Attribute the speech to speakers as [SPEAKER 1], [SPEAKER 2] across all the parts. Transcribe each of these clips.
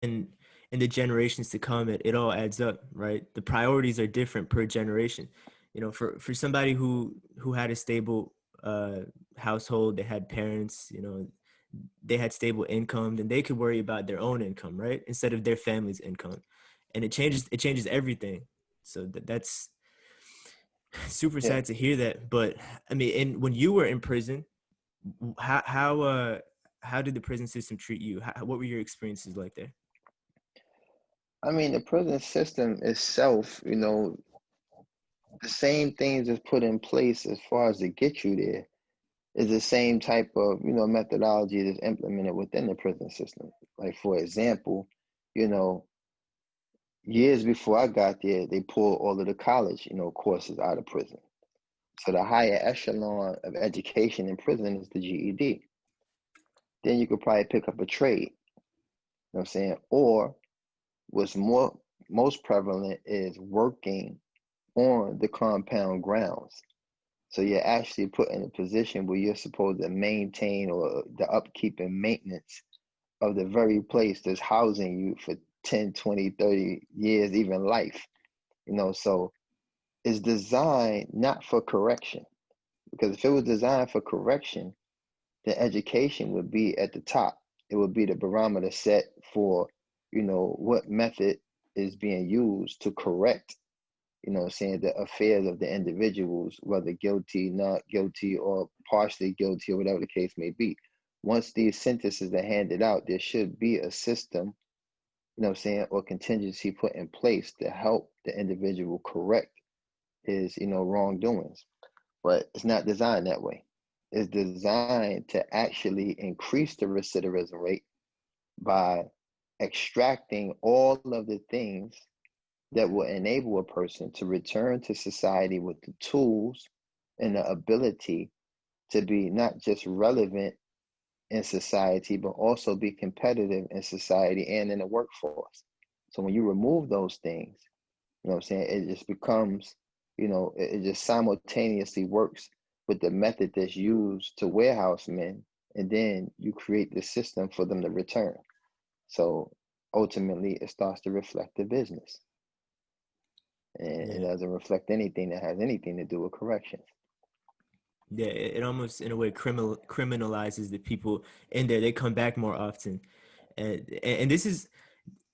[SPEAKER 1] and in the generations to come, it all adds up, right? The priorities are different per generation. You know, for somebody who had a stable uh household, they had parents, you know, they had stable income, then they could worry about their own income, right, instead of their family's income. And it changes everything. So that's super
[SPEAKER 2] Yeah.
[SPEAKER 1] sad to hear that. But I mean, and when you were in prison, how did the prison system treat you? What were your experiences like there?
[SPEAKER 2] I mean, the prison system itself, the same things that's put in place as far as to get you there is the same type of, methodology that's implemented within the prison system. Like, for example, you know, years before I got there, they pulled all of the college, courses out of prison. So the higher echelon of education in prison is the GED. Then you could probably pick up a trade, what I'm saying? Or what's most prevalent is working on the compound grounds. So you're actually put in a position where you're supposed to maintain or the upkeep and maintenance of the very place that's housing you for 10, 20, 30 years, even life. So it's designed not for correction. Because if it was designed for correction, then education would be at the top. It would be the barometer set for, what method is being used to correct, saying the affairs of the individuals, whether guilty, not guilty, or partially guilty, or whatever the case may be. Once these sentences are handed out, there should be a system, or contingency put in place to help the individual correct his, wrongdoings. But it's not designed that way. It's designed to actually increase the recidivism rate by extracting all of the things that will enable a person to return to society with the tools and the ability to be not just relevant in society, but also be competitive in society and in the workforce. So when you remove those things, it just becomes, it just simultaneously works with the method that's used to warehouse men, and then you create the system for them to return. So ultimately, it starts to reflect the business, and it
[SPEAKER 1] Yeah.
[SPEAKER 2] doesn't reflect anything that has anything to do with corrections.
[SPEAKER 1] Yeah, it almost in a way criminalizes the people in there. They come back more often, and this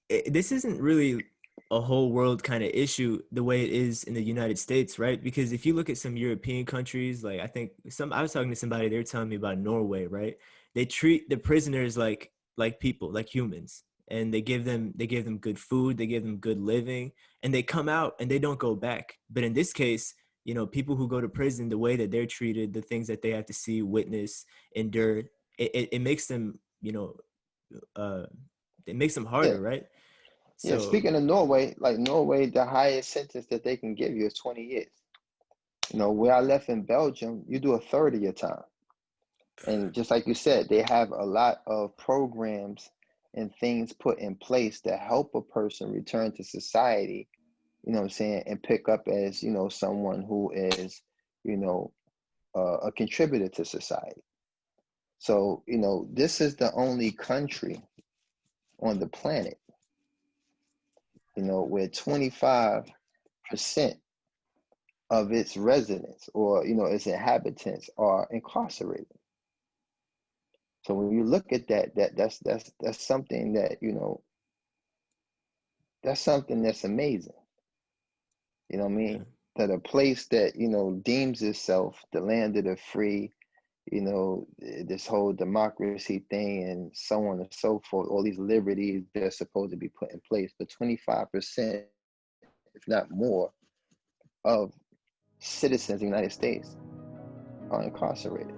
[SPEAKER 1] isn't really a whole world kind of issue the way it is in the United States, right? Because if you look at some European countries, like I was talking to somebody, they were telling me about Norway, right? They treat the prisoners like people, like humans, and they give them good food, they give them good living, and they come out and they don't go back. But in this case, you know, people who go to prison, the way that they're treated, the things that they have to see, witness, endure, it makes them, uh, it makes them
[SPEAKER 2] Yeah,
[SPEAKER 1] harder, right?
[SPEAKER 2] yeah.
[SPEAKER 1] So
[SPEAKER 2] Speaking of Norway, like Norway, the highest sentence that they can give you is 20 years. Where I left in Belgium, you do a third of your time. And just like you said, they have a lot of programs and things put in place to help a person return to society, and pick up as, someone who is, you know, a contributor to society. So, this is the only country on the planet, where 25% of its residents or, its inhabitants are incarcerated. So when you look at that, that's something that, that's something that's amazing. You know what I
[SPEAKER 1] yeah,
[SPEAKER 2] mean? That a place that, deems itself the land of the free, this whole democracy thing and so on and so forth, all these liberties they're supposed to be put in place, but 25%, if not more, of citizens of the United States are incarcerated.